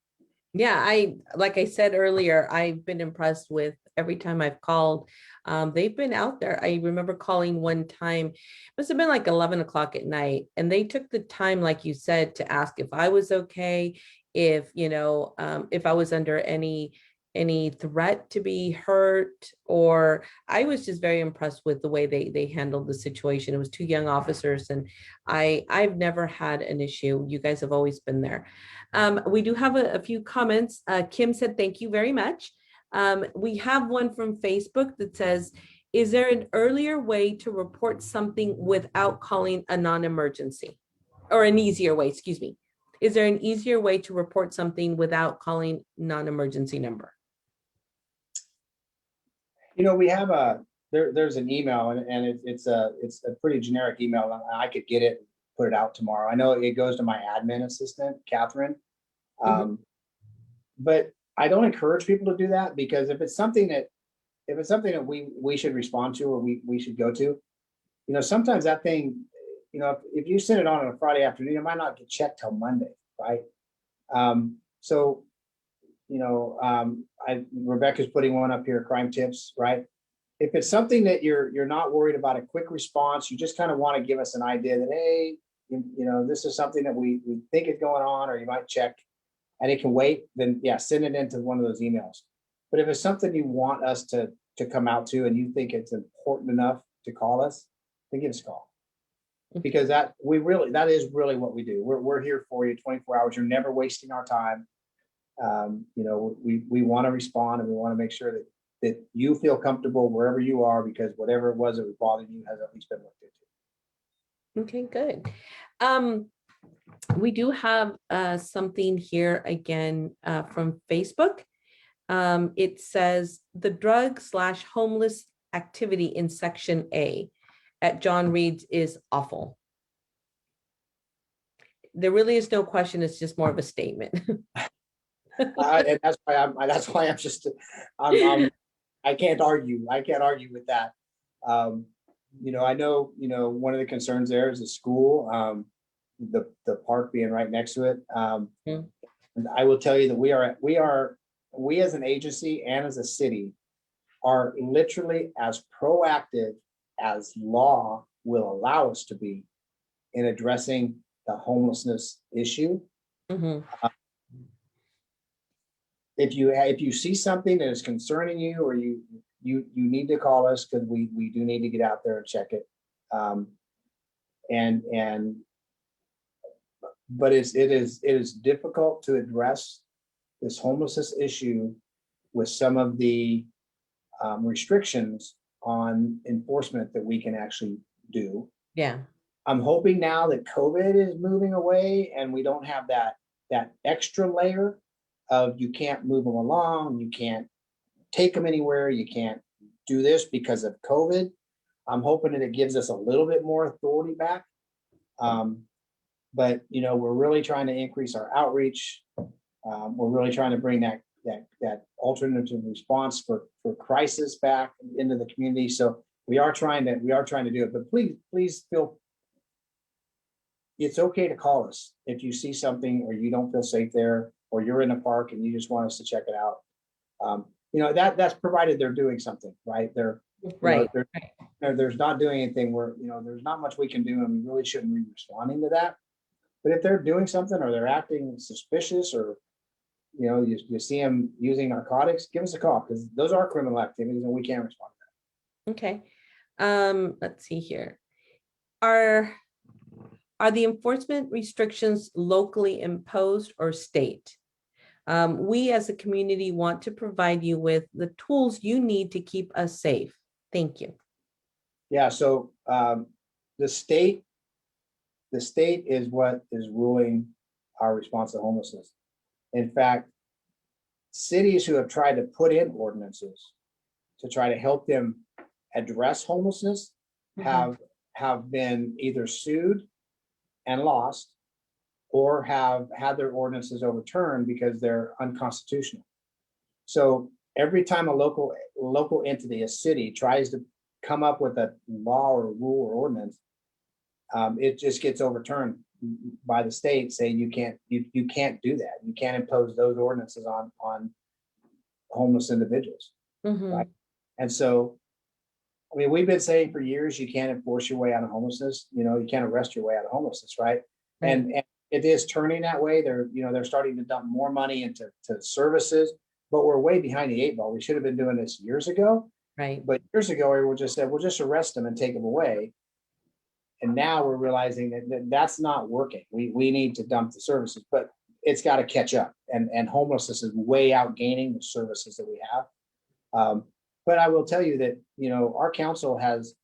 Yeah, like I said earlier, I've been impressed with every time I've called. They've been out there. I remember calling one time, it must have been like 11 o'clock at night, and they took the time, like you said, to ask if I was okay, if if I was under any threat to be hurt, or I was just very impressed with the way they handled the situation. It was two young officers, and I've never had an issue. You guys have always been there. We do have a few comments. Kim said, thank you very much. We have one from Facebook that says, is there an earlier way to report something without calling a non-emergency? Or an easier way, excuse me. Is there an easier way to report something without calling non-emergency number? We have there's an email, and it's a pretty generic email. And I could get it, put it out tomorrow. I know it goes to my admin assistant, Catherine. But I don't encourage people to do that, because if it's something that we should respond to, or we should go to, sometimes that thing, if you send it on a Friday afternoon, it might not get checked till Monday, right? So Rebecca's putting one up here, crime tips, right? If it's something that you're not worried about a quick response, you just kind of want to give us an idea that, hey, this is something that we think is going on, or you might check, and it can wait, then yeah, send it into one of those emails. But if it's something you want us to come out to, and you think it's important enough to call us, then give us a call. Because that is really what we do. We're here for you 24 hours. You're never wasting our time. We want to respond, and we want to make sure that you feel comfortable wherever you are, because whatever it was that was bothering you has at least been looked into. Okay, good. We do have something here again from Facebook. It says the drug/homeless activity in section A at John Reed's is awful. There really is no question. It's just more of a statement. And that's why I'm just I can't argue with that. I know one of the concerns there is the school, the park being right next to it. And I will tell you that we as an agency and as a city are literally as proactive as law will allow us to be in addressing the homelessness issue. Mhm. If you see something that is concerning you, or you need to call us, because we do need to get out there and check it. And but it is difficult to address this homelessness issue with some of the restrictions on enforcement that we can actually do. Yeah. I'm hoping now that COVID is moving away and we don't have that extra layer of you can't move them along, you can't take them anywhere, you can't do this because of COVID. I'm hoping that it gives us a little bit more authority back. But we're really trying to increase our outreach. We're really trying to bring that alternative response for crisis back into the community. So we are trying to do it. But please feel it's okay to call us if you see something or you don't feel safe there, or you're in a park and you just want us to check it out. That's provided they're doing something, right? Right. There's not doing anything where, there's not much we can do, and we really shouldn't be responding to that. But if they're doing something or they're acting suspicious, or, you see them using narcotics, give us a call, because those are criminal activities and we can't respond to that. Okay. Let's see here. Are the enforcement restrictions locally imposed or state? We as a community want to provide you with the tools you need to keep us safe. Thank you. Yeah, so the state is what is ruling our response to homelessness. In fact, cities who have tried to put in ordinances to try to help them address homelessness have been either sued and lost, or have had their ordinances overturned because they're unconstitutional. So every time a local entity, a city, tries to come up with a law or rule or ordinance, it just gets overturned by the state, saying you can't do that. You can't impose those ordinances on homeless individuals. Right? And so, we've been saying for years, you can't enforce your way out of homelessness. You can't arrest your way out of homelessness, right? And it is turning that way. They're starting to dump more money into services, but we're way behind the 8 ball. We should have been doing this years ago. Right. But years ago, we just said, we'll just arrest them and take them away. And now we're realizing that that's not working. We need to dump the services, but it's got to catch up. And homelessness is way outgaining the services that we have. But I will tell you that, our council has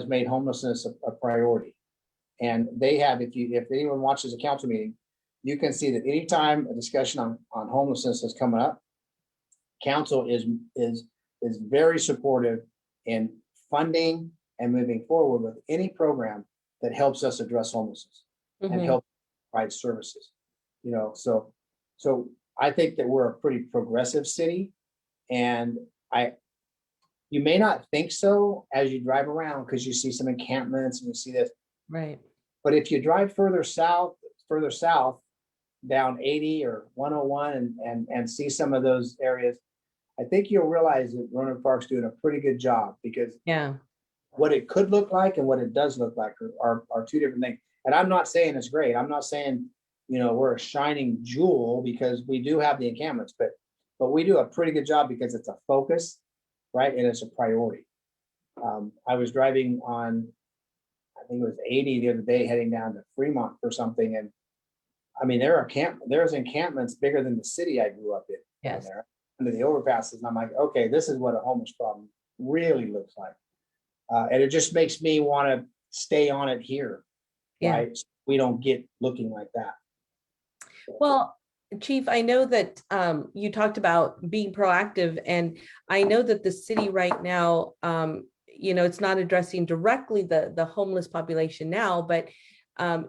made homelessness a priority. And they have, if anyone watches a council meeting, you can see that anytime a discussion on homelessness is coming up, council is very supportive in funding and moving forward with any program that helps us address homelessness and help provide services. So I think that we're a pretty progressive city, and you may not think so as you drive around, because you see some encampments and you see this. Right. But if you drive further south down 80 or 101 and see some of those areas, I think you'll realize that Rohnert Park's doing a pretty good job, because what it could look like and what it does look like are two different things. And I'm not saying it's great. I'm not saying, we're a shining jewel, because we do have the encampments, but we do a pretty good job because it's a focus, right? And it's a priority. I was driving on, I think it was 80 the other day, heading down to Fremont for something. And there's encampments bigger than the city I grew up in. Yes. There, under the overpasses. And I'm like, okay, this is what a homeless problem really looks like. And it just makes me want to stay on it here. Right? So we don't get looking like that. Well, Chief, I know that you talked about being proactive, and I know that the city right now, it's not addressing directly the homeless population now, but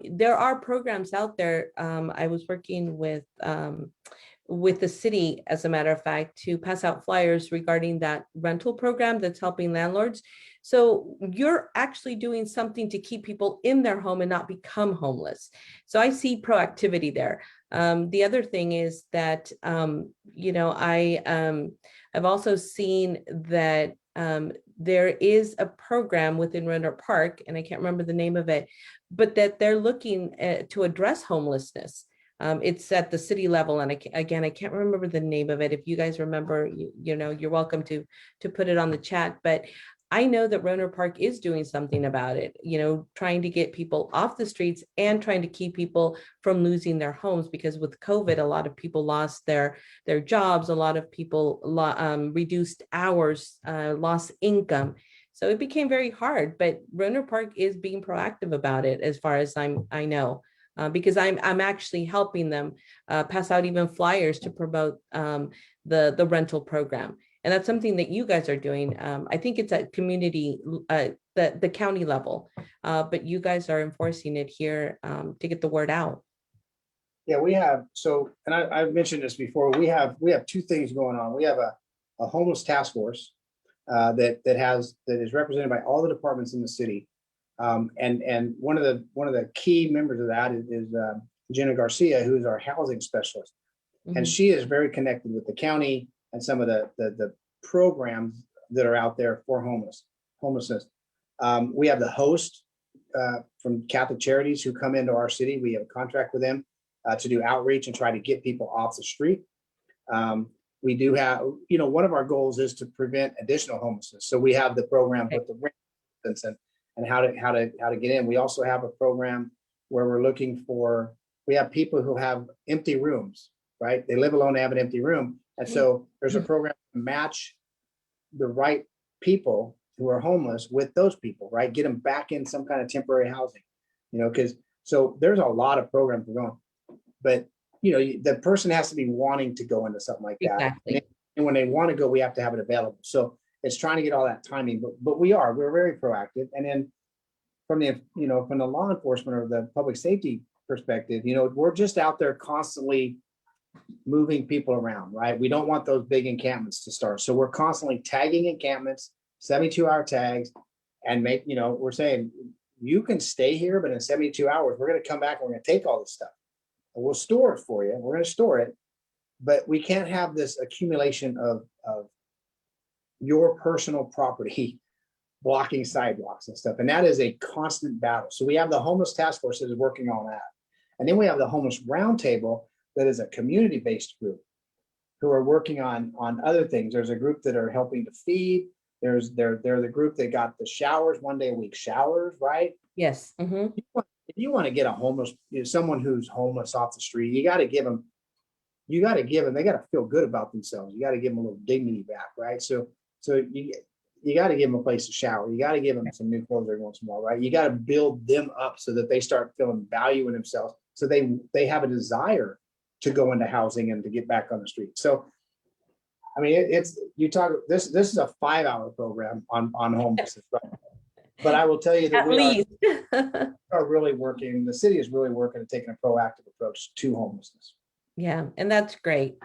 there are programs out there. I was working with the city, as a matter of fact, to pass out flyers regarding that rental program that's helping landlords. So you're actually doing something to keep people in their home and not become homeless. So I see proactivity there. The other thing is that, I've also seen that there is a program within Rohnert Park, and I can't remember the name of it, but that they're looking to address homelessness. It's at the city level, and again, I can't remember the name of it. If you guys remember, you know, you're welcome to put it on the chat. But I know that Rohnert Park is doing something about it, you know, trying to get people off the streets and trying to keep people from losing their homes, because with COVID, a lot of people lost their jobs, a lot of people reduced hours, lost income. So it became very hard, but Rohnert Park is being proactive about it, as far as I know. Because I'm actually helping them pass out even flyers to promote the rental program. And that's something that you guys are doing. I think it's at community, the county level, but you guys are enforcing it here to get the word out. Yeah, we have, so, and I've mentioned this before, we have two things going on. We have a homeless task force that is represented by all the departments in the city. And one of the key members of that is Jenna Garcia, who is our housing specialist. Mhm. And she is very connected with the county and some of the programs that are out there for homelessness. We have the host from Catholic Charities who come into our city. We have a contract with them to do outreach and try to get people off the street. We do have, you know, one of our goals is to prevent additional homelessness. So we have the program with the rent and how to get in. We also have a program where we're looking for, we have people who have empty rooms, right? They live alone, they have an empty room. And so there's a program to match the right people who are homeless with those people, right? Get them back in some kind of temporary housing, you know, because so there's a lot of programs going, but you know, the person has to be wanting to go into something like that. Exactly. And when they want to go, we have to have it available. So it's trying to get all that timing, but we're very proactive. And then from the, you know, from the law enforcement or the public safety perspective, you know, we're just out there constantly moving people around, right? We don't want those big encampments to start. So we're constantly tagging encampments, 72-hour tags, and you know, we're saying you can stay here, but in 72 hours, we're going to come back and we're going to take all this stuff and we'll store it for you. We're going to store it, but we can't have this accumulation of your personal property blocking sidewalks and stuff. And that is a constant battle. So we have the homeless task force that is working on that. And then we have the homeless roundtable that is a community-based group who are working on other things. There's a group that are helping to feed. They're the group that got the showers, 1 day a week showers, right? Yes. Mm-hmm. If you want to get a homeless, you know, someone who's homeless off the street, you got to give them, they got to feel good about themselves. You got to give them a little dignity back, right? So you got to give them a place to shower. You got to give them some new clothes every once in a while, right? You got to build them up so that they start feeling value in themselves. So they have a desire to go into housing and to get back on the street. So, I mean, this is a 5-hour program on homelessness, right? But I will tell you that we are really working, the city is really working at taking a proactive approach to homelessness. Yeah, and that's great.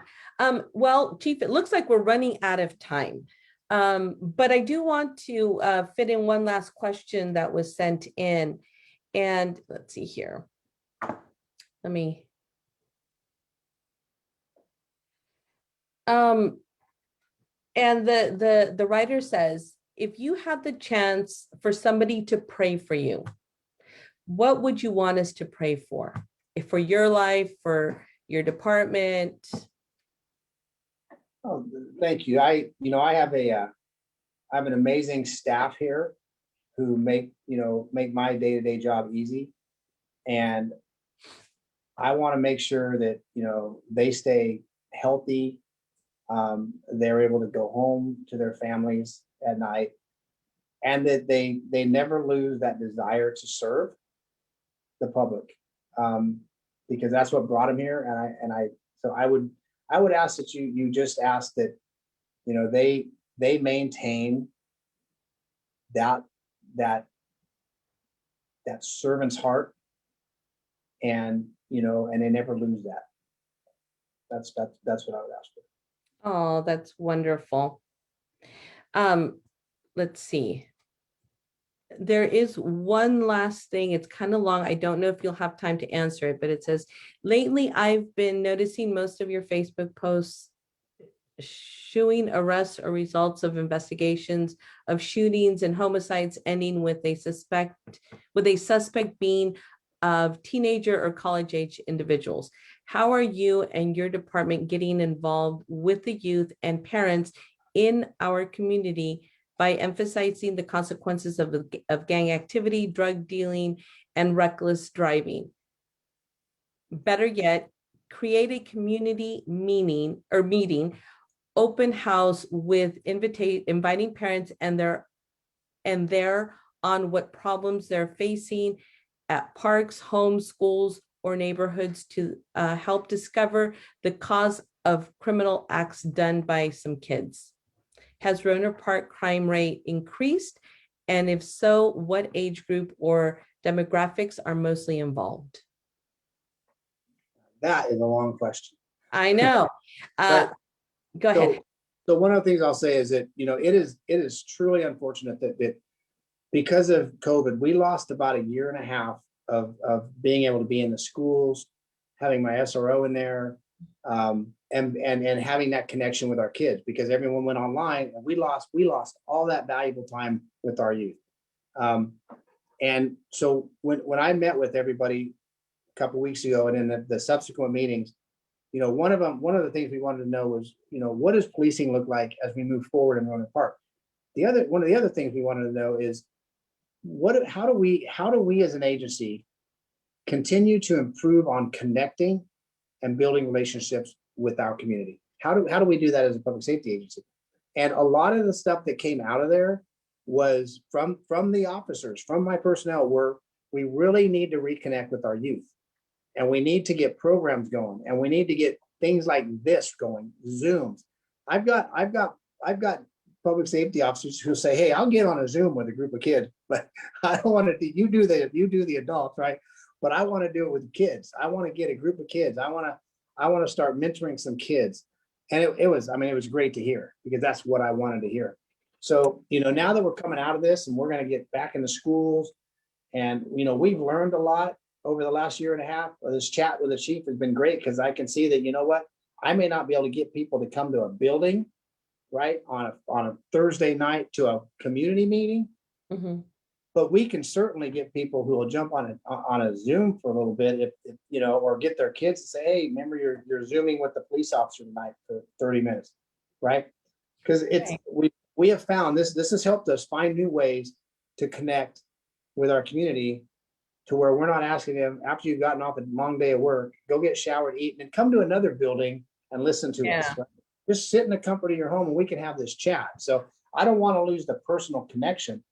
Well, Chief, it looks like we're running out of time. But I do want to fit in one last question that was sent in. And let's see here. And the writer says, if you had the chance for somebody to pray for you, what would you want us to pray for? If for your life, for your department? Oh, thank you. I have an amazing staff here who make my day-to-day job easy. And I want to make sure that, you know, they stay healthy. They're able to go home to their families at night, and that they never lose that desire to serve the public, because that's what brought them here. So I would ask that you just ask that, you know, they maintain that servant's heart, and you know, and they never lose that. That's what I would ask for. Oh, that's wonderful. Let's see. There is one last thing. It's kind of long. I don't know if you'll have time to answer it, but it says, lately I've been noticing most of your Facebook posts shooing, arrests, or results of investigations of shootings and homicides ending with a suspect being of teenager or college age individuals. How are you and your department getting involved with the youth and parents in our community by emphasizing the consequences of gang activity, drug dealing, and reckless driving? Better yet, create a community meeting, open house with inviting parents and there on what problems they're facing at parks, homes, schools, or neighborhoods to help discover the cause of criminal acts done by some kids. Has Rohnert Park crime rate increased? And if so, what age group or demographics are mostly involved? That is a long question. I know. Go ahead. So one of the things I'll say is that, it is truly unfortunate that because of COVID, we lost about a year and a half of being able to be in the schools, having my SRO in there, and having that connection with our kids, because everyone went online and we lost all that valuable time with our youth. And so when I met with everybody a couple of weeks ago and in the subsequent meetings, one of the things we wanted to know was, what does policing look like as we move forward in Rohnert Park? One of the other things we wanted to know is how do we as an agency continue to improve on connecting and building relationships with our community? How do we do that as a public safety agency? And a lot of the stuff that came out of there was from the officers, from my personnel, where we really need to reconnect with our youth. And we need to get programs going, and we need to get things like this going, Zooms. I've got public safety officers who say, "Hey, I'll get on a Zoom with a group of kids, but I don't want to. You do the adults, right? But I want to do it with kids. I want to get a group of kids. I want to start mentoring some kids." And it was great to hear, because that's what I wanted to hear. So, now that we're coming out of this and we're going to get back into schools, and we've learned a lot over the last year and a half. This chat with the chief has been great, because I can see that, I may not be able to get people to come to a building, right, on a Thursday night to a community meeting, but we can certainly get people who will jump on a Zoom for a little bit, if or get their kids to say, "Hey, remember you're Zooming with the police officer tonight for 30 minutes, right?" Because we have found this has helped us find new ways to connect with our community, to where we're not asking them, after you've gotten off a long day of work, go get showered, eat, and come to another building and listen to us. Right? Just sit in the comfort of your home and we can have this chat. So I don't want to lose the personal connection,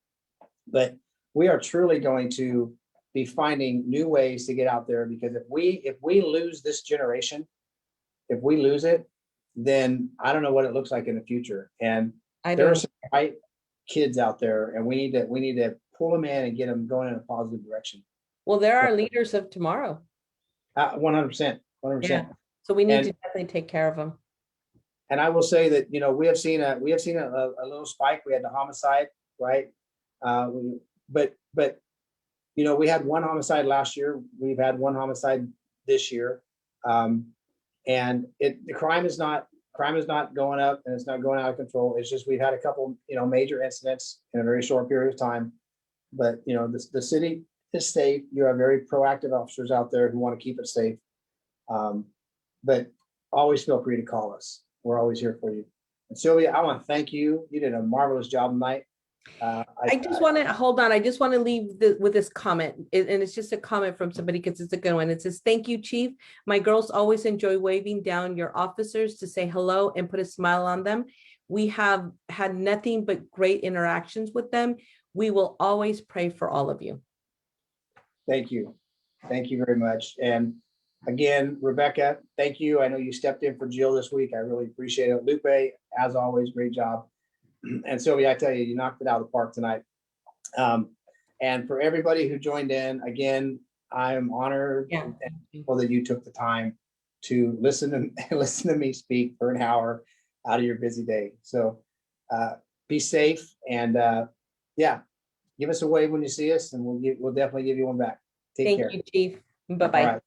but we are truly going to be finding new ways to get out there, because if we lose this generation, if we lose it, then I don't know what it looks like in the future. And there are some bright kids out there, and we need to pull them in and get them going in a positive direction. Well, there are leaders of tomorrow. 100%. Yeah. So we need to definitely take care of them. And I will say that, we have seen a little spike. We had the homicide, right? But we had one homicide last year. We've had one homicide this year. And the crime is not going up, and it's not going out of control. It's just, we've had a couple, major incidents in a very short period of time. But, the city is safe. You have very proactive officers out there who want to keep it safe. But always feel free to call us. We're always here for you. And Sylvia, I want to thank you. You did a marvelous job tonight. I just want to hold on. I just want to leave with this comment, and it's just a comment from somebody, because it's a good one. It says, "Thank you, Chief. My girls always enjoy waving down your officers to say hello and put a smile on them. We have had nothing but great interactions with them. We will always pray for all of you." Thank you. Thank you very much. And again, Rebecca, thank you. I know you stepped in for Jill this week. I really appreciate it. Lupe, as always, great job. And Sylvia, I tell you, you knocked it out of the park tonight. And for everybody who joined in, again, I am honored and thankful that you took the time to listen to me speak for an hour out of your busy day. So be safe, and give us a wave when you see us, and we'll definitely give you one back. Take care. Thank you, Chief. Bye-bye.